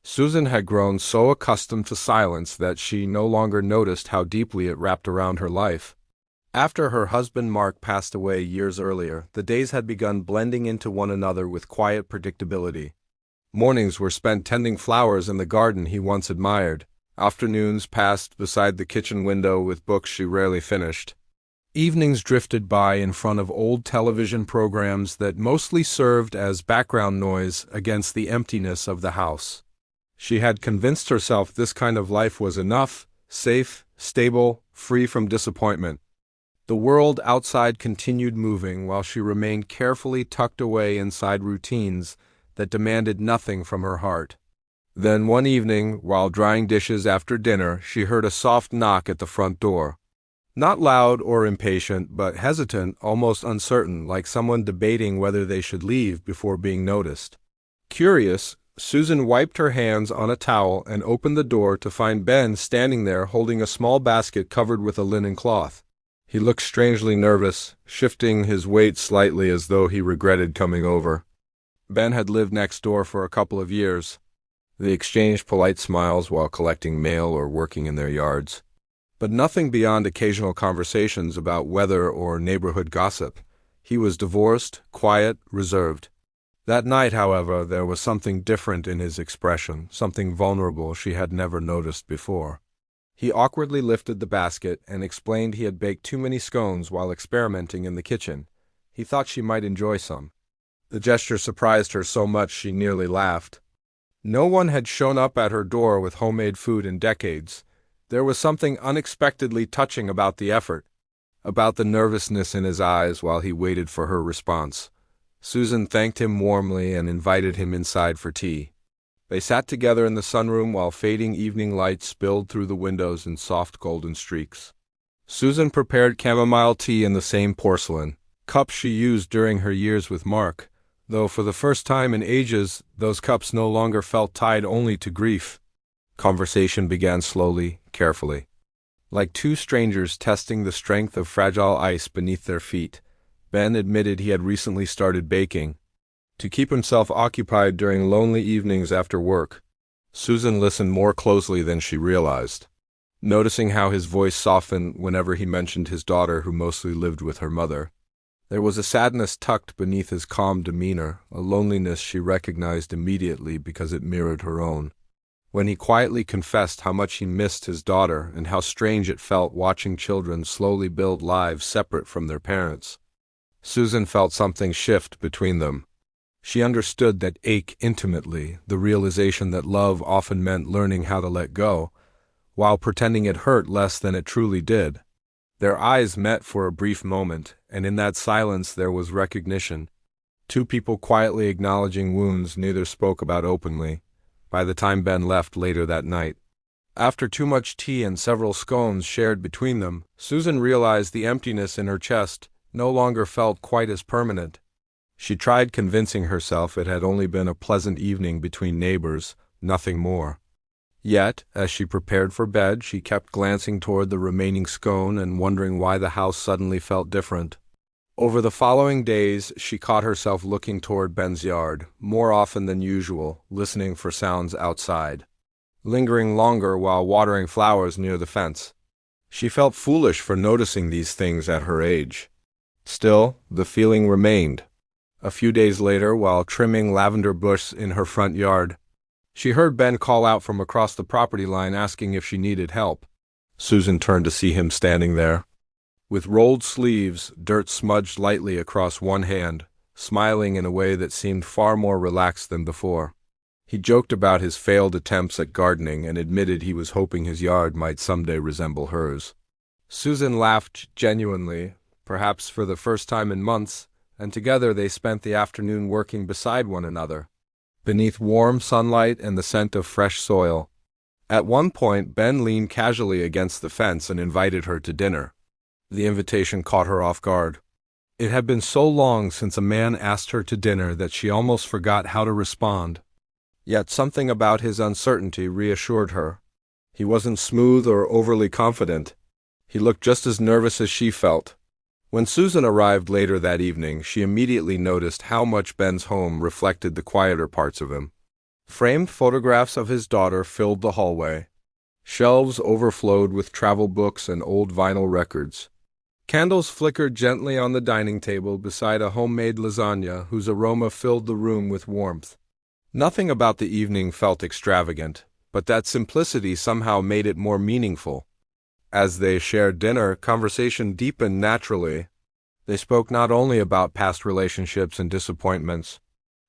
Susan had grown so accustomed to silence that she no longer noticed how deeply it wrapped around her life. After her husband Mark passed away years earlier, the days had begun blending into one another with quiet predictability. Mornings were spent tending flowers in the garden he once admired. Afternoons passed beside the kitchen window with books she rarely finished. Evenings drifted by in front of old television programs that mostly served as background noise against the emptiness of the house. She had convinced herself this kind of life was enough, safe, stable, free from disappointment. The world outside continued moving while she remained carefully tucked away inside routines that demanded nothing from her heart. Then one evening, while drying dishes after dinner, she heard a soft knock at the front door. Not loud or impatient, but hesitant, almost uncertain, like someone debating whether they should leave before being noticed. Curious, Susan wiped her hands on a towel and opened the door to find Ben standing there holding a small basket covered with a linen cloth. He looked strangely nervous, shifting his weight slightly as though he regretted coming over. Ben had lived next door for a couple of years. They exchanged polite smiles while collecting mail or working in their yards, but nothing beyond occasional conversations about weather or neighborhood gossip. He was divorced, quiet, reserved. That night, however, there was something different in his expression, something vulnerable she had never noticed before. He awkwardly lifted the basket and explained he had baked too many scones while experimenting in the kitchen. He thought she might enjoy some. The gesture surprised her so much she nearly laughed. No one had shown up at her door with homemade food in decades. There was something unexpectedly touching about the effort, about the nervousness in his eyes while he waited for her response. Susan thanked him warmly and invited him inside for tea. They sat together in the sunroom while fading evening light spilled through the windows in soft golden streaks. Susan prepared chamomile tea in the same porcelain cups she used during her years with Mark, though for the first time in ages those cups no longer felt tied only to grief. Conversation began slowly, carefully. Like two strangers testing the strength of fragile ice beneath their feet, Ben admitted he had recently started baking, to keep himself occupied during lonely evenings after work. Susan listened more closely than she realized, noticing how his voice softened whenever he mentioned his daughter who mostly lived with her mother. There was a sadness tucked beneath his calm demeanor, a loneliness she recognized immediately because it mirrored her own. When he quietly confessed how much he missed his daughter and how strange it felt watching children slowly build lives separate from their parents, Susan felt something shift between them. She understood that ache intimately, the realization that love often meant learning how to let go, while pretending it hurt less than it truly did. Their eyes met for a brief moment, and in that silence there was recognition. Two people quietly acknowledging wounds neither spoke about openly, by the time Ben left later that night. After too much tea and several scones shared between them, Susan realized the emptiness in her chest no longer felt quite as permanent. She tried convincing herself it had only been a pleasant evening between neighbors, nothing more. Yet, as she prepared for bed, she kept glancing toward the remaining scone and wondering why the house suddenly felt different. Over the following days, she caught herself looking toward Ben's yard, more often than usual, listening for sounds outside, lingering longer while watering flowers near the fence. She felt foolish for noticing these things at her age. Still, the feeling remained. A few days later, while trimming lavender bush in her front yard, she heard Ben call out from across the property line asking if she needed help. Susan turned to see him standing there, with rolled sleeves, dirt smudged lightly across one hand, smiling in a way that seemed far more relaxed than before. He joked about his failed attempts at gardening and admitted he was hoping his yard might someday resemble hers. Susan laughed genuinely, perhaps for the first time in months, and together they spent the afternoon working beside one another, beneath warm sunlight and the scent of fresh soil. At one point, Ben leaned casually against the fence and invited her to dinner. The invitation caught her off guard. It had been so long since a man asked her to dinner that she almost forgot how to respond. Yet something about his uncertainty reassured her. He wasn't smooth or overly confident. He looked just as nervous as she felt. When Susan arrived later that evening, she immediately noticed how much Ben's home reflected the quieter parts of him. Framed photographs of his daughter filled the hallway. Shelves overflowed with travel books and old vinyl records. Candles flickered gently on the dining table beside a homemade lasagna whose aroma filled the room with warmth. Nothing about the evening felt extravagant, but that simplicity somehow made it more meaningful. As they shared dinner, conversation deepened naturally. They spoke not only about past relationships and disappointments,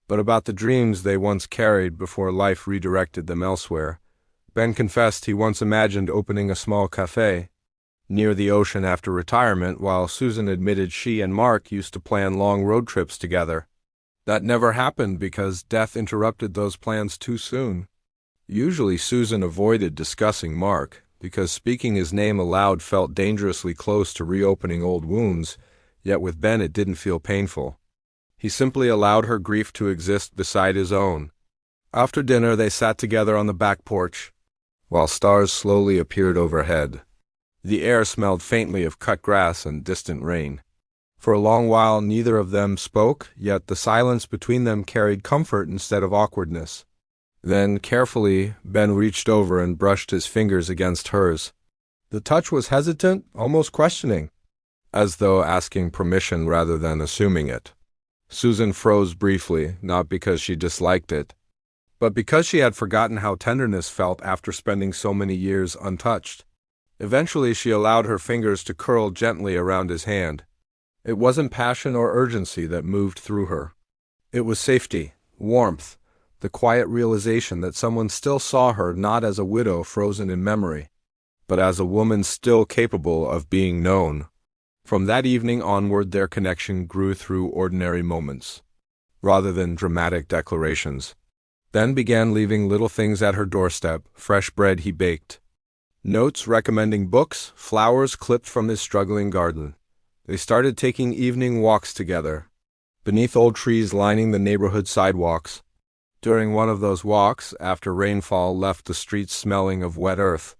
but about the dreams they once carried before life redirected them elsewhere. Ben confessed he once imagined opening a small cafe near the ocean after retirement, while Susan admitted she and Mark used to plan long road trips together. That never happened because death interrupted those plans too soon. Usually Susan avoided discussing Mark, because speaking his name aloud felt dangerously close to reopening old wounds, yet with Ben it didn't feel painful. He simply allowed her grief to exist beside his own. After dinner they sat together on the back porch, while stars slowly appeared overhead. The air smelled faintly of cut grass and distant rain. For a long while neither of them spoke, yet the silence between them carried comfort instead of awkwardness. Then, carefully, Ben reached over and brushed his fingers against hers. The touch was hesitant, almost questioning, as though asking permission rather than assuming it. Susan froze briefly, not because she disliked it, but because she had forgotten how tenderness felt after spending so many years untouched. Eventually she allowed her fingers to curl gently around his hand. It wasn't passion or urgency that moved through her. It was safety, warmth, the quiet realization that someone still saw her not as a widow frozen in memory, but as a woman still capable of being known. From that evening onward their connection grew through ordinary moments, rather than dramatic declarations. Ben began leaving little things at her doorstep, fresh bread he baked, notes recommending books, flowers clipped from his struggling garden. They started taking evening walks together, beneath old trees lining the neighborhood sidewalks. During one of those walks, after rainfall left the streets smelling of wet earth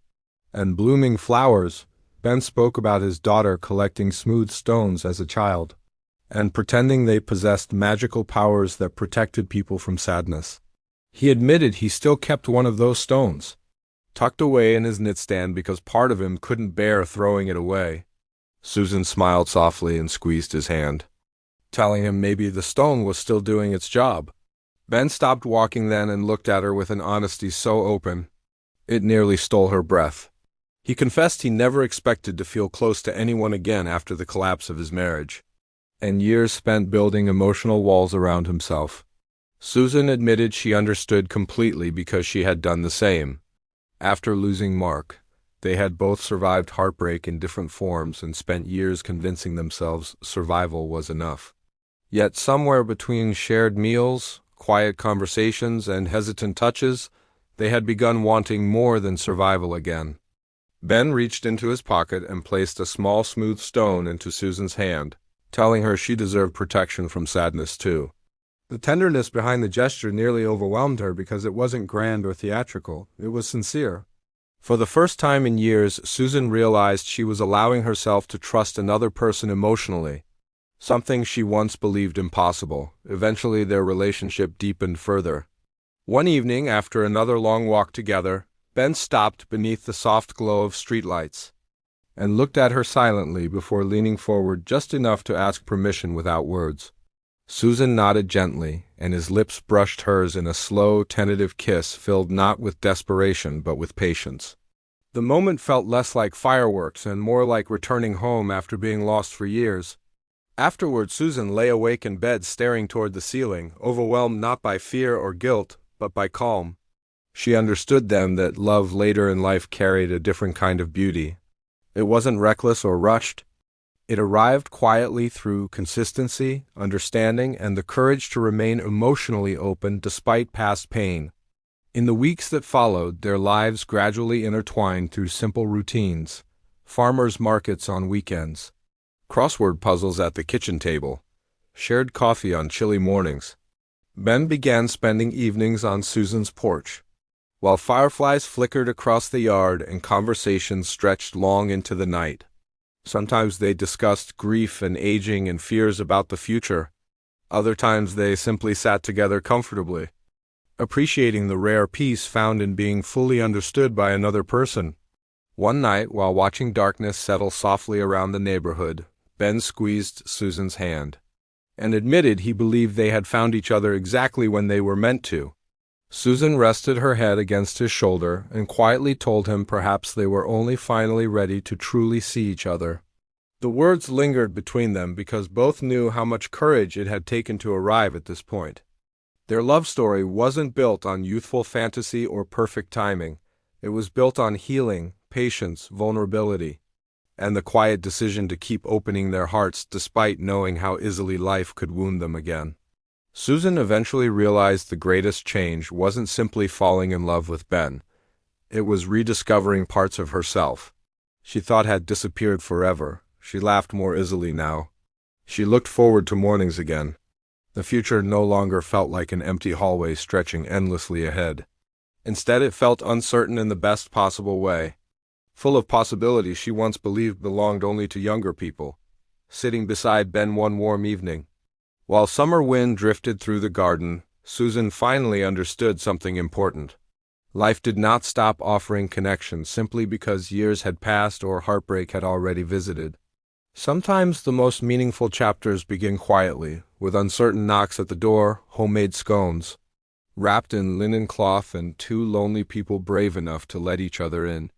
and blooming flowers, Ben spoke about his daughter collecting smooth stones as a child, and pretending they possessed magical powers that protected people from sadness. He admitted he still kept one of those stones, tucked away in his nightstand because part of him couldn't bear throwing it away. Susan smiled softly and squeezed his hand, telling him maybe the stone was still doing its job. Ben stopped walking then and looked at her with an honesty so open, it nearly stole her breath. He confessed he never expected to feel close to anyone again after the collapse of his marriage, and years spent building emotional walls around himself. Susan admitted she understood completely because she had done the same. After losing Mark, they had both survived heartbreak in different forms and spent years convincing themselves survival was enough. Yet somewhere between shared meals, quiet conversations, and hesitant touches, they had begun wanting more than survival again. Ben reached into his pocket and placed a small smooth stone into Susan's hand, telling her she deserved protection from sadness too. The tenderness behind the gesture nearly overwhelmed her because it wasn't grand or theatrical, it was sincere. For the first time in years, Susan realized she was allowing herself to trust another person emotionally, something she once believed impossible. Eventually their relationship deepened further. One evening, after another long walk together, Ben stopped beneath the soft glow of streetlights and looked at her silently before leaning forward just enough to ask permission without words. Susan nodded gently, and his lips brushed hers in a slow, tentative kiss filled not with desperation but with patience. The moment felt less like fireworks and more like returning home after being lost for years. Afterward, Susan lay awake in bed staring toward the ceiling, overwhelmed not by fear or guilt, but by calm. She understood then that love later in life carried a different kind of beauty. It wasn't reckless or rushed. It arrived quietly through consistency, understanding, and the courage to remain emotionally open despite past pain. In the weeks that followed, their lives gradually intertwined through simple routines, farmers' markets on weekends, crossword puzzles at the kitchen table, shared coffee on chilly mornings. Ben began spending evenings on Susan's porch, while fireflies flickered across the yard and conversations stretched long into the night. Sometimes they discussed grief and aging and fears about the future. Other times they simply sat together comfortably, appreciating the rare peace found in being fully understood by another person. One night, while watching darkness settle softly around the neighborhood, Ben squeezed Susan's hand and admitted he believed they had found each other exactly when they were meant to. Susan rested her head against his shoulder and quietly told him perhaps they were only finally ready to truly see each other. The words lingered between them because both knew how much courage it had taken to arrive at this point. Their love story wasn't built on youthful fantasy or perfect timing. It was built on healing, patience, vulnerability, and the quiet decision to keep opening their hearts despite knowing how easily life could wound them again. Susan eventually realized the greatest change wasn't simply falling in love with Ben. It was rediscovering parts of herself she thought had disappeared forever. She laughed more easily now. She looked forward to mornings again. The future no longer felt like an empty hallway stretching endlessly ahead. Instead, it felt uncertain in the best possible way. Full of possibilities she once believed belonged only to younger people. Sitting beside Ben one warm evening, while summer wind drifted through the garden, Susan finally understood something important. Life did not stop offering connections simply because years had passed or heartbreak had already visited. Sometimes the most meaningful chapters begin quietly, with uncertain knocks at the door, homemade scones, wrapped in linen cloth, and two lonely people brave enough to let each other in.